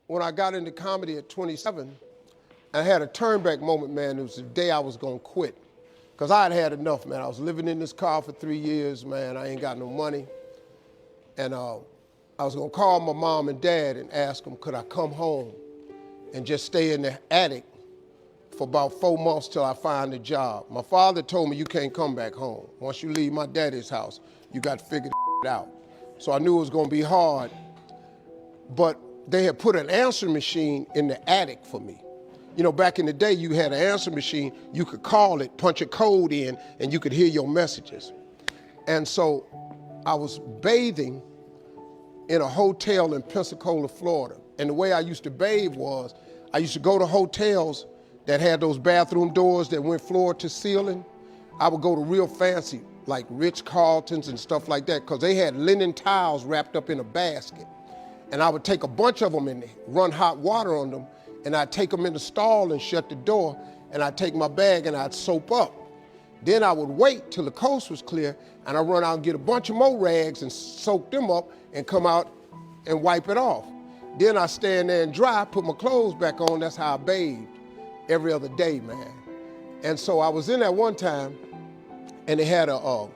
when I got into comedy at 27, I had a turnback moment, man. It was the day I was gonna quit. Because I had had enough, man. I was living in this car for 3 years, man. I ain't got no money. And I was gonna call my mom and dad and ask them, could I come home and just stay in the attic for about 4 months till I find a job. My father told me, you can't come back home. Once you leave my daddy's house, you got to figure it out. So I knew it was gonna be hard, but they had put an answer machine in the attic for me. You know, back in the day, you had an answer machine, you could call it, punch a code in, and you could hear your messages. And so I was bathing in a hotel in Pensacola, Florida. And the way I used to bathe was, I used to go to hotels that had those bathroom doors that went floor to ceiling. I would go to real fancy, like Ritz-Carltons and stuff like that, because they had linen towels wrapped up in a basket. And I would take a bunch of them and run hot water on them, and I'd take them in the stall and shut the door, and I'd take my bag and I'd soap up. Then I would wait till the coast was clear, and I'd run out and get a bunch of more rags and soak them up and come out and wipe it off. Then I'd stand there and dry, put my clothes back on. That's how I bathed every other day, man. And so I was in there one time, and they had a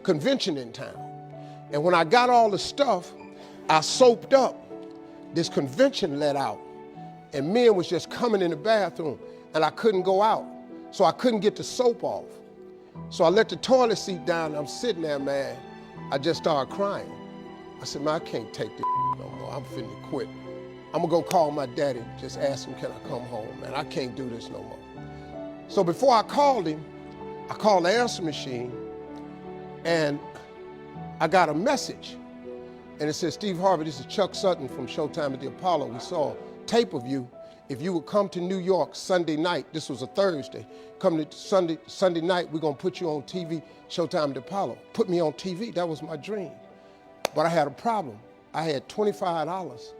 convention in town. And when I got all the stuff, I soaped up. This convention let out, and men was just coming in the bathroom, and I couldn't go out. So I couldn't get the soap off. So I let the toilet seat down, and I'm sitting there, man. I just started crying. I said, man, I can't take this no more. I'm finna quit. I'm gonna go call my daddy, just ask him, can I come home, man? I can't do this no more. So before I called him, I called the answer machine, and I got a message. And it said, Steve Harvey, this is Chuck Sutton from Showtime at the Apollo. We saw a tape of you. If you would come to New York Sunday night, this was a Thursday, come to Sunday night, we're gonna put you on TV, Showtime at the Apollo. Put me on TV, that was my dream. But I had a problem. I had $25,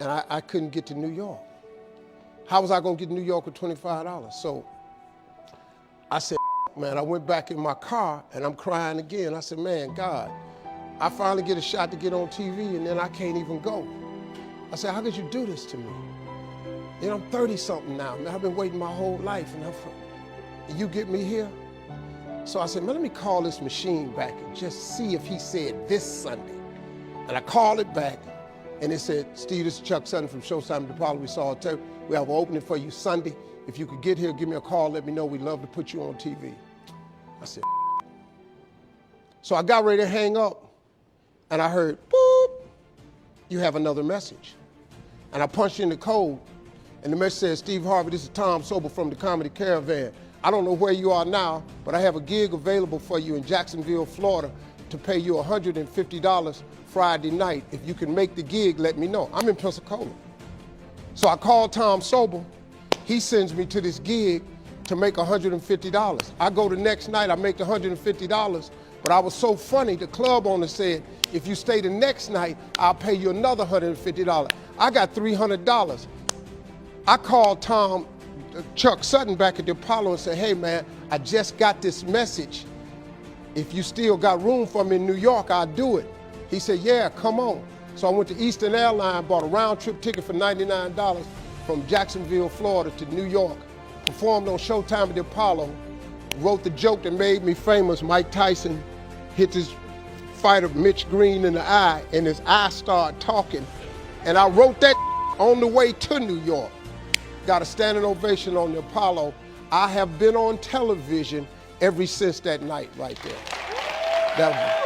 and I couldn't get to New York. How was I gonna get to New York with $25? So I said, man, I went back in my car, and I'm crying again. I said, man, God, I finally get a shot to get on TV, and then I can't even go. I said, how could you do this to me? You know, I'm 30-something now, man. I've been waiting my whole life, and you get me here? So I said, man, let me call this machine back and just see if he said this Sunday. And I called it back, and it said, Steve, this is Chuck Sutton from Showtime at the Apollo. We saw a tape. We have an opening for you Sunday. If you could get here, give me a call, let me know. We'd love to put you on TV. I said, so I got ready to hang up, and I heard, boop, you have another message. And I punched in the code, and the message says, Steve Harvey, this is Tom Sobel from the Comedy Caravan. I don't know where you are now, but I have a gig available for you in Jacksonville, Florida, to pay you $150 Friday night. If you can make the gig, let me know. I'm in Pensacola. So I called Tom Sobel. He sends me to this gig to make $150. I go the next night, I make $150, but I was so funny, the club owner said, if you stay the next night, I'll pay you another $150. I got $300. I called Chuck Sutton back at the Apollo and said, hey man, I just got this message. If you still got room for me in New York, I'll do it. He said, yeah, come on. So I went to Eastern Airlines, bought a round trip ticket for $99 from Jacksonville, Florida to New York, performed on Showtime at the Apollo, wrote the joke that made me famous. Mike Tyson hit his fighter Mitch Green in the eye, and his eye started talking. And I wrote that on the way to New York. Got a standing ovation on the Apollo. I have been on television ever since that night right there.